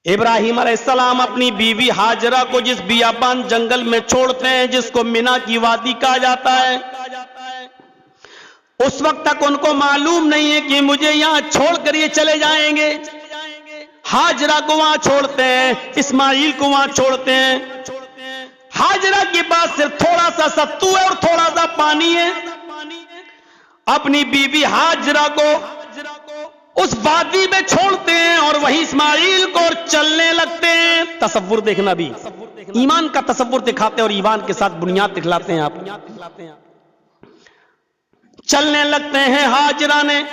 ابراہیم علیہ السلام اپنی بیوی ہاجرہ کو جس بیابان جنگل میں چھوڑتے ہیں جس کو مینا کی وادی کہا جاتا ہے، اس وقت تک ان کو معلوم نہیں ہے کہ مجھے یہاں چھوڑ کر یہ چلے جائیں گے۔ ہاجرہ کو وہاں چھوڑتے ہیں، اسماعیل کو وہاں چھوڑتے ہیں۔ ہاجرہ کے پاس صرف تھوڑا سا ستو ہے اور تھوڑا سا پانی ہے۔ اپنی بیوی ہاجرہ کو اس وادی میں چھوڑتے ہیں اور وہیں اسماعیل کو اور چلنے لگتے ہیں۔ تصور دیکھنا بھی، ایمان کا تصور دکھاتے ہیں اور ایمان کے ساتھ بنیاد دکھلاتے ہیں آپ۔ چلنے لگتے ہیں، ہاجرہ نے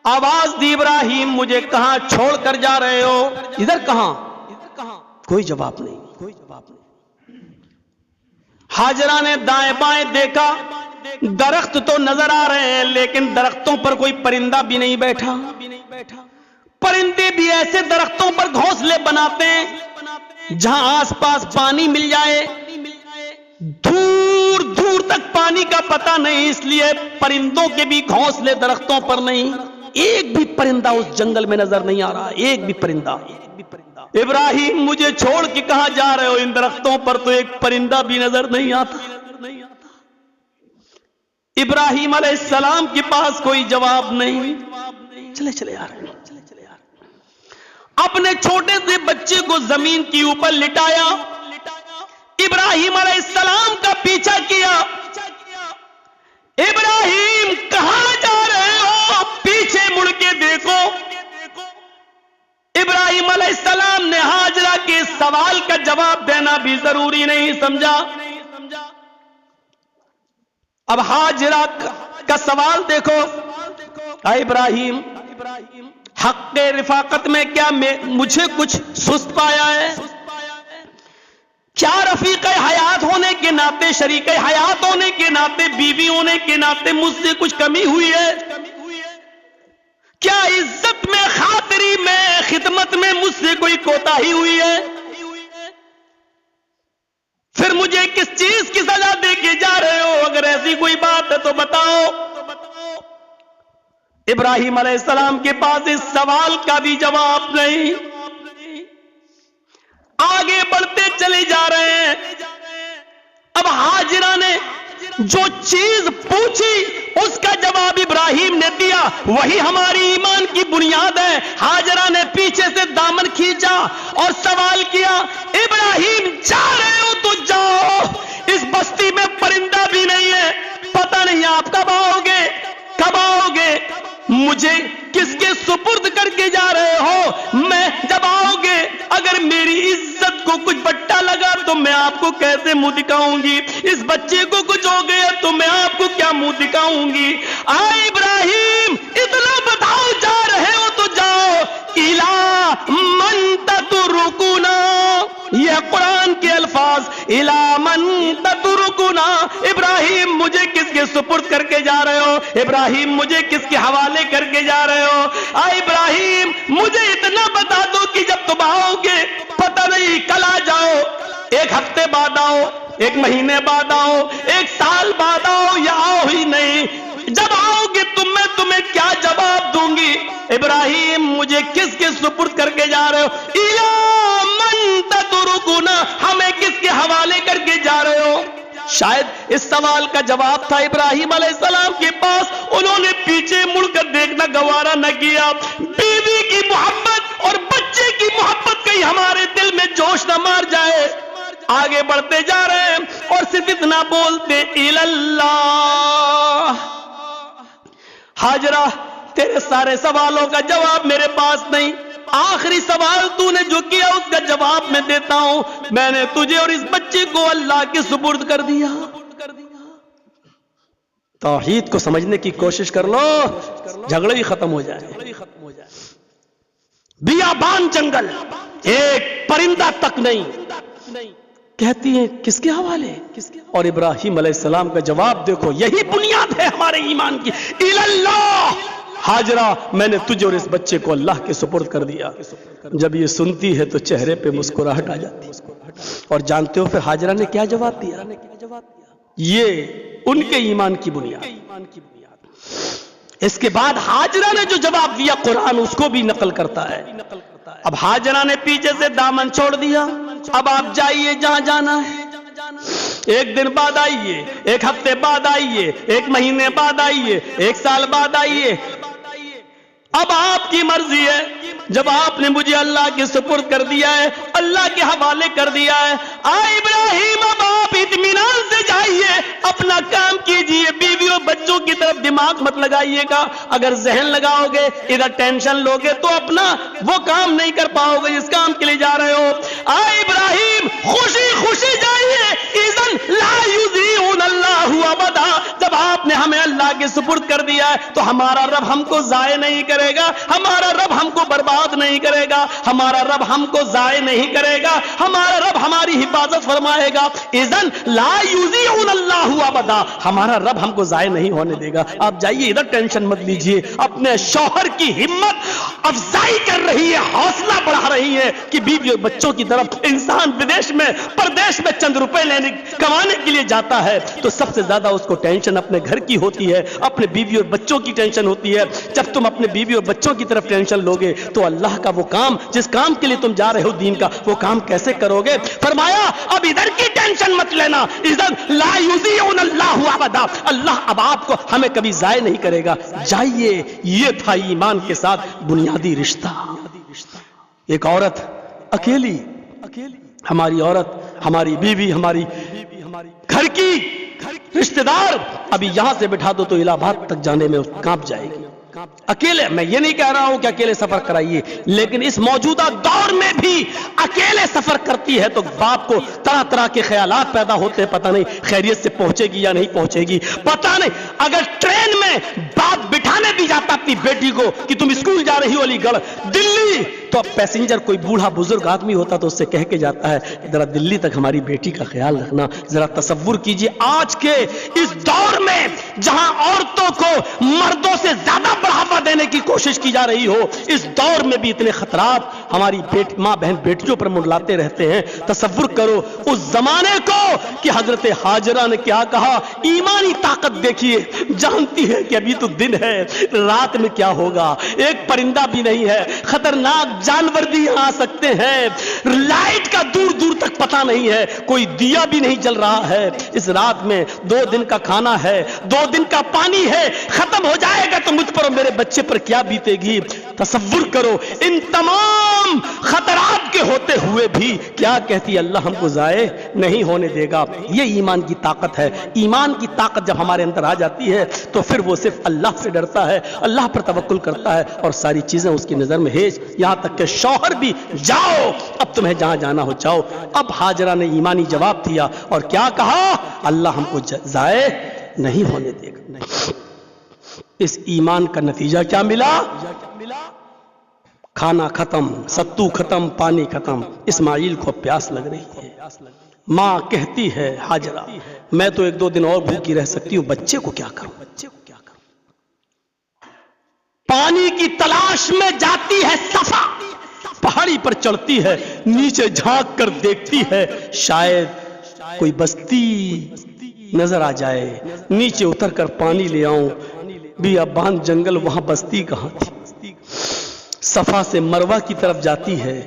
آواز دی، ابراہیم مجھے کہاں چھوڑ کر جا رہے ہو؟ ادھر کہاں؟ کوئی جواب نہیں۔ ہاجرہ نے دائیں بائیں دیکھا، درخت تو نظر آ رہے ہیں لیکن درختوں پر کوئی پرندہ بھی نہیں بیٹھا۔ پرندے بھی ایسے درختوں پر گھونسلے بناتے ہیں جہاں آس پاس پانی مل جائے، دور دور تک پانی کا پتہ نہیں، اس لیے پرندوں کے بھی گھونسلے درختوں پر نہیں۔ ایک بھی پرندہ اس جنگل میں نظر نہیں آ رہا، ایک بھی پرندہ۔ ابراہیم مجھے چھوڑ کے کہاں جا رہے ہو؟ ان درختوں پر تو ایک پرندہ بھی نظر نہیں آتا۔ ابراہیم علیہ السلام کے پاس کوئی جواب نہیں۔ چلے آ رہے ہیں۔ اپنے چھوٹے سے بچے کو زمین کے اوپر لٹایا، ابراہیم علیہ السلام کا پیچھا کیا۔ ابراہیم کہاں جا رہے ہو؟ پیچھے مڑ کے دیکھو۔ ابراہیم علیہ السلام نے ہاجرہ کے سوال کا جواب دینا بھی ضروری نہیں سمجھا۔ اب ہاجرہ کا سوال دیکھو، اے ابراہیم حق رفاقت میں کیا مجھے کچھ سست پایا ہے؟ کیا رفیق حیات ہونے کے ناطے، شریک حیات ہونے کے ناطے، بیوی ہونے کے ناطے مجھ سے کچھ کمی ہوئی ہے؟ کیا عزت میں، خاطری میں، خدمت میں مجھ سے کوئی کوتاہی ہوئی ہے؟ پھر مجھے کس چیز کی سزا دے کے جا رہے ہو؟ اگر ایسی کوئی بات ہے تو بتاؤ۔ ابراہیم علیہ السلام کے پاس اس سوال کا بھی جواب نہیں۔ آگے بڑھتے چلے جا رہے ہیں۔ اب ہاجرہ نے جو چیز پوچھی اس کا جواب ابراہیم نے دیا، وہی ہماری ایمان کی بنیاد ہے۔ ہاجرہ نے پیچھے سے دامن کھینچا اور سوال کیا، ابراہیم جا رہے ہو تو جاؤ، اس بستی میں پرندہ بھی نہیں ہے، پتہ نہیں آپ کب آؤ گے، کب آؤ گے، مجھے کس کے سپرد کر کے جا رہے ہو؟ میں جب آؤ گے اگر میری عزت کو کچھ بٹا لگا تو میں آپ کو کیسے منہ دکھاؤں گی؟ اس بچے کو کچھ ہو گیا تو میں آپ کو کیا منہ دکھاؤں گی؟ آئے ابراہیم اتنا بتاؤ، جا رہے ہو تو جاؤ۔ اِلَا مَن تَتْرُكُنَا، یہ قرآن کے الفاظ، اِلَا مَن تَتْرُكُنَا، ابراہیم مجھے کس کے سپرد کر کے جا رہے ہو؟ ابراہیم مجھے کس کے حوالے کر کے جا رہے ہو؟ آئے ابراہیم مجھے اتنا بتا دو کہ جب تم آؤ گے پتہ نہیں کل آ جاؤ، ایک ہفتے بعد آؤ، ایک مہینے بعد آؤ، ایک سال بعد آؤ، یا آؤ ہی نہیں، جب آؤ گے میں تمہیں کیا جواب دوں گی؟ ابراہیم مجھے کس کے سپرد کر کے جا رہے ہو؟ اِلَا مَن تَتْرُكُنَا، ہمیں کس کے حوالے کر کے جا رہے ہو؟ شاید اس سوال کا جواب تھا ابراہیم علیہ السلام کے پاس، انہوں نے پیچھے مڑ کر دیکھنا گوارا نہ کیا۔ بیوی کی محبت اور بچے کی محبت کہیں ہمارے دل میں جوش نہ مار جائے۔ آگے بڑھتے جا رہے ہیں اور صرف اتنا بولتے، اِلَى اللَّهِ، ہاجرہ تیرے سارے سوالوں کا جواب میرے پاس نہیں، آخری سوال تو نے جو کیا اس کا جواب میں دیتا ہوں، میں نے تجھے اور اس بچے کو اللہ کے سپرد کر دیا۔ توحید کو سمجھنے کی کوشش کر لو، جھگڑے ہی ختم ہو جائے۔ بیابان جنگل، ایک پرندہ تک نہیں، کہتی ہیں کس کے حوالے؟ اور ابراہیم علیہ السلام کا جواب دیکھو، یہی بنیاد ہے ہمارے ایمان کی، اِلَى اللَّهِ، ہاجرہ میں نے تجھے اور اس بچے کو اللہ کے سپرد کر دیا۔ جب یہ سنتی ہے تو چہرے پہ مسکراہٹ آ جاتی، اور جانتے ہو پھر ہاجرہ نے کیا جواب دیا؟ یہ ان کے ایمان کی بنیاد۔ اس کے بعد حاجرہ نے جو جواب دیا قرآن اس کو بھی نقل کرتا ہے. اب حاجرہ نے پیچھے سے دامن چھوڑ دیا. اب آپ جائیے جہاں جانا ہے. ایک دن بعد آئیے, ایک ہفتے بعد آئیے, ایک مہینے بعد آئیے, ایک سال بعد آئیے. اب آپ کی مرضی ہے. جب آپ نے مجھے اللہ کے سپرد کر دیا ہے, اللہ کے حوالے کر دیا ہے, ابراہیم اب آپ اطمینان سے جائیے, اپنا کام کیجئے, بیوی اور بچوں کی طرف دماغ مت لگائیے گا. اگر ذہن لگاؤ گے, ادھر ٹینشن لوگے تو اپنا وہ کام نہیں کر پاؤ گے جس کام کے لیے جا رہے ہو. ابراہیم خوشی خوشی جائیے. اذن لا یضیعن اللہ ابدا. جب آپ نے ہمیں اللہ کے سپرد کر دیا ہے تو ہمارا رب ہم کو ضائع نہیں کرے گا, ہمارا رب ہم کو برباد نہیں کرے گا, ہمارا رب ہم کو ضائع نہیں کرے گا, ہمارا رب ہماری حفاظت فرمائے گا. اذن لا یضیعن اللہ ابدا. ہمارا رب ہم کو ضائع نہیں ہونے دے گا. آپ جائیے, ادھر ٹینشن مت لیجئے. اپنے شوہر کی ہمت افزائی کر رہی ہے, حوصلہ بڑھا رہی ہے کہ بیوی اور بچوں کی طرف. انسان ودیش میں پردیش میں چند روپے کمانے کے لیے جاتا ہے تو سب سے زیادہ اس کو ٹینشن اپنے گھر کی ہوتی ہے, اپنے بیوی اور بچوں کی ٹینشن ہوتی ہے. جب تم اپنے بیوی اور بچوں کی طرف ٹینشن لوگے تو اللہ کا وہ کام جس کام کے لیے تم جا رہے ہو دین کا, وہ کام کیسے کرو گے؟ فرمایا اب ادھر کی ٹینشن مت لینا. اذن لا یضیعن اللہ ابدا. اللہ اب آپ کو ہمیں کبھی ضائع نہیں کرے گا. جائیے. یہ تھا ایمان کے ساتھ بنیادی رشتہ. ایک عورت اکیلی, ہماری عورت, ہماری بیوی, ہماری گھر کی رشتہ دار ابھی یہاں سے بٹھا دو تو الہ آباد تک جانے میں کانپ جائے گی. اکیلے, میں یہ نہیں کہہ رہا ہوں کہ اکیلے سفر کرائیے, لیکن اس موجودہ دور میں بھی اکیلے سفر کرتی ہے تو باپ کو طرح طرح کے خیالات پیدا ہوتے ہیں. پتہ نہیں خیریت سے پہنچے گی یا نہیں پہنچے گی, پتہ نہیں. اگر ٹرین میں باپ بٹھانے بھی جاتا اپنی بیٹی کو کہ تم اسکول جا رہی ہو علی گڑھ دلی, تو اب پیسنجر کوئی بوڑھا بزرگ آدمی ہوتا تو اس سے کہہ کے جاتا ہے ذرا دلی تک ہماری بیٹی کا خیال رکھنا. ذرا تصور کیجئے آج کے اس دور میں جہاں عورتوں کو مردوں سے زیادہ بڑھاوا دینے کی کوشش کی جا رہی ہو, اس دور میں بھی اتنے خطرات ہماری ماں بہن بیٹیوں پر منڈلاتے رہتے ہیں. تصور کرو اس زمانے کو کہ حضرت حاجرہ نے کیا کہا. ایمانی طاقت دیکھیے, جانتی ہے کہ ابھی تو دن ہے, رات میں کیا ہوگا, ایک پرندہ بھی نہیں ہے, خطرناک جانور بھی یہاں آ سکتے ہیں, لائٹ کا دور دور تک پتہ نہیں ہے, کوئی دیا بھی نہیں جل رہا ہے. اس رات میں 2 دن کا کھانا ہے, 2 دن کا پانی ہے, ختم ہو جائے گا تو مجھ پر اور میرے بچے پر کیا بیتے گی. تصور کرو ان تمام خطرات کے ہوتے ہوئے بھی کیا کہتی اللہ ہم کو ضائع نہیں ہونے دے گا. یہ ایمان کی طاقت ہے. ایمان کی طاقت جب ہمارے اندر آ جاتی ہے تو پھر وہ صرف اللہ سے ڈرتا ہے, اللہ پر توکل کرتا ہے اور ساری چیزیں اس کی نظر میں ہیج. یہاں تک کہ شوہر بھی جاؤ, اب تمہیں جہاں جانا ہو جاؤ. اب حاجرہ نے ایمانی جواب دیا اور کیا کہا, اللہ ہم کو ضائع نہیں ہونے دے گا. اس ایمان کا نتیجہ کیا ملا؟ کھانا ختم, ستو ختم, پانی ختم. اسماعیل کو پیاس لگ رہی ہے. ماں کہتی ہے حاجرہ میں تو 1-2 دن اور بھوکی رہ سکتی ہوں, بچے کو کیا کروں. پانی کی تلاش میں جاتی ہے صفا, پہاڑی پر چڑھتی ہے, نیچے جھانک کر دیکھتی ہے شاید کوئی بستی نظر آ جائے, نیچے اتر کر پانی لے آؤں. بیابان جنگل, وہاں بستی کہاں تھی. صفا سے مروہ کی طرف جاتی ہے,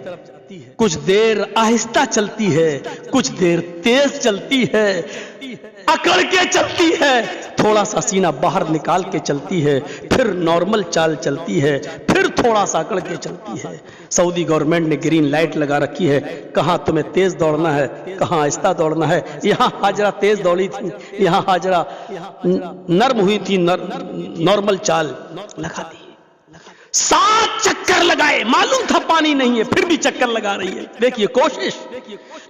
کچھ دیر آہستہ چلتی ہے, کچھ دیر تیز چلتی ہے, اکڑ کے چلتی ہے, تھوڑا سا سینہ باہر نکال کے چلتی ہے, پھر نارمل چال چلتی ہے, پھر تھوڑا سا اکڑ کے چلتی ہے. سعودی گورنمنٹ نے گرین لائٹ لگا رکھی ہے, کہاں تمہیں تیز دوڑنا ہے, کہاں آہستہ دوڑنا ہے. یہاں حاجرہ تیز دوڑی تھی, یہاں حاجرہ نرم ہوئی تھی, نارمل چال لگا دی. 7 چکر لگائے, معلوم تھا پانی نہیں ہے, پھر بھی چکر لگا رہی ہے. دیکھیے کوشش,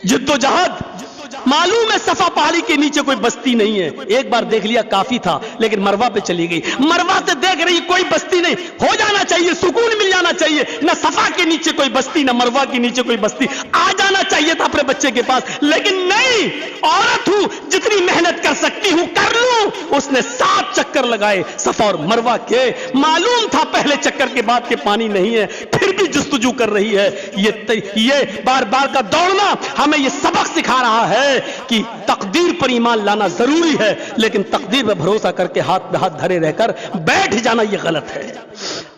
جدوجہد. معلوم ہے صفا پہاڑی کے نیچے کوئی بستی نہیں ہے, ایک بار دیکھ لیا کافی تھا, لیکن مروہ پہ چلی گئی. مروہ سے دیکھ رہی کوئی بستی نہیں, ہو جانا چاہیے, سکون مل جانا چاہیے. نہ صفا کے نیچے کوئی بستی, نہ مروہ کے نیچے کوئی بستی. آ جانا چاہیے تھا اپنے بچے کے پاس, لیکن نہیں. عورت ہوں, جتنی محنت کر سکتی ہوں کر لوں. اس نے 7 چکر لگائے صفا اور مروہ کے. معلوم تھا پہلے چکر کے بعد کے پانی نہیں ہے, پھر بھی جستجو کر رہی ہے. یہ بار بار کا دوڑنا ہمیں یہ سبق سکھا رہا ہے ہے کہ تقدیر پر ایمان لانا ضروری ہے، لیکن تقدیر پر بھروسہ کر کے ہاتھ میں ہاتھ دھرے رہ کر بیٹھ جانا یہ غلط ہے۔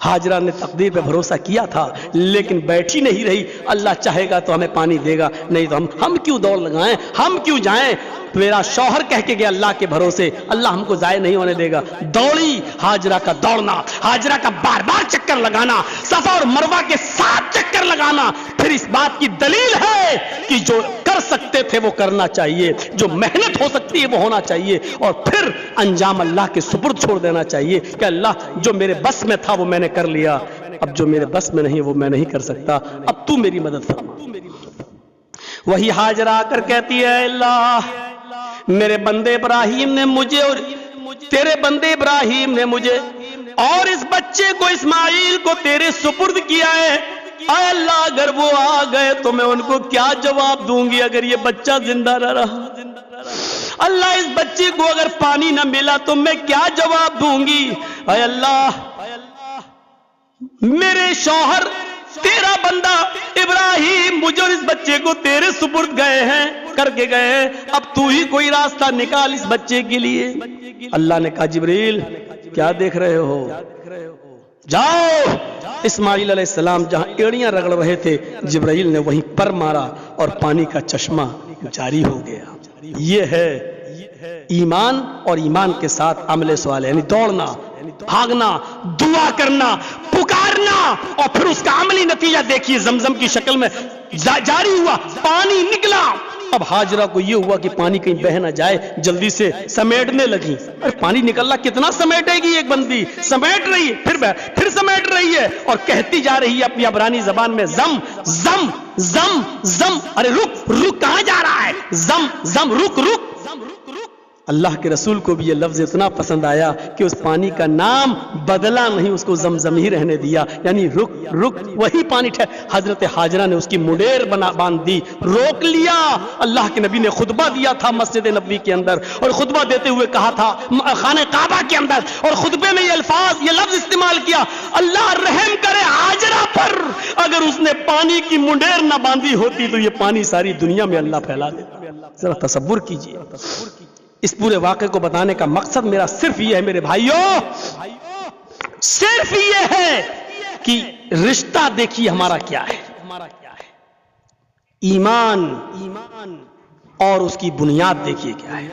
ہاجرہ نے تقدیر پہ بھروسہ کیا تھا لیکن بیٹھی نہیں رہی، اللہ چاہے گا تو ہمیں پانی دے گا، نہیں تو ہم کیوں دوڑ لگائیں، ہم کیوں جائیں۔ میرا شوہر کہہ کے گیا اللہ کے بھروسے، اللہ ہم کو ضائع نہیں ہونے دے گا۔ دوڑی، ہاجرہ کا دوڑنا، ہاجرہ کا بار بار چکر لگانا، صفا اور مروہ کے 7 چکر لگانا، پھر اس بات کی دلیل ہے کہ جو کر سکتے تھے وہ کرنا چاہیے، جو محنت ہو سکتی ہے وہ ہونا چاہیے، اور پھر انجام اللہ کے سپرد چھوڑ دینا چاہیے کہ اللہ جو میرے بس میں تھا وہ میں نے کر لیا، اب جو میرے بس میں نہیں وہ میں نہیں کر سکتا، اب تو میری مدد فرما۔ وہی ہاجرہ آ کر کہتی ہے اللہ میرے بندے ابراہیم نے مجھے اور تیرے بندے ابراہیم نے مجھے اور اس بچے کو اسماعیل کو تیرے سپرد کیا ہے، اے اللہ اگر وہ آ گئے تو میں ان کو کیا جواب دوں گی اگر یہ بچہ زندہ نہ رہا؟ اللہ اس بچے کو اگر پانی نہ ملا تو میں کیا جواب دوں گی؟ اے اللہ میرے شوہر تیرا بندہ ابراہیم مجھے اور اس بچے کو تیرے سپرد گئے ہیں کر کے گئے ہیں، اب تو ہی کوئی راستہ نکال اس بچے کے لیے۔ اللہ نے کہا جبریل کیا دیکھ رہے ہو، جاؤ۔ اسماعیل علیہ السلام جہاں ایڑیاں رگڑ رہے تھے جبرائیل نے وہیں پر مارا اور پانی کا چشمہ جاری ہو گیا۔ یہ ہے ایمان اور ایمان کے ساتھ عمل صالح، یعنی دوڑنا، بھاگنا، دعا کرنا، پکارنا، اور پھر اس کا عملی نتیجہ دیکھیے زمزم کی شکل میں جاری ہوا، پانی نکلا۔ اب ہاجرہ کو یہ ہوا کہ پانی کہیں بہ نہ جائے، جلدی سے سمیٹنے لگی، اور پانی نکلنا کتنا سمیٹے گی ایک بندی، سمیٹ رہی ہے، پھر سمیٹ رہی ہے اور کہتی جا رہی ہے اپنی عبرانی زبان میں زم زم زم زم، ارے رک رک کہاں جا رہا ہے، زم زم رک رک۔ اللہ کے رسول کو بھی یہ لفظ اتنا پسند آیا کہ اس پانی کا نام بدلا نہیں، اس کو زمزم ہی رہنے دیا، یعنی رک رک وہی پانی حضرت ہاجرہ نے اس کی منڈیر باندھ دی، روک لیا۔ اللہ کے نبی نے خطبہ دیا تھا مسجد نبوی کے اندر، اور خطبہ دیتے ہوئے کہا تھا خانہ کعبہ کے اندر، اور خطبے میں یہ الفاظ، یہ لفظ استعمال کیا، اللہ رحم کرے ہاجرہ پر، اگر اس نے پانی کی منڈیر نہ باندھی ہوتی تو یہ پانی ساری دنیا میں اللہ پھیلا دیتا۔ ذرا تصور کیجئے۔ اس پورے واقعے کو بتانے کا مقصد میرا صرف یہ ہے میرے بھائیوں، صرف یہ ہے کہ رشتہ دیکھیے ہمارا کیا ہے، ایمان اور اس کی بنیاد دیکھیے کیا ہے۔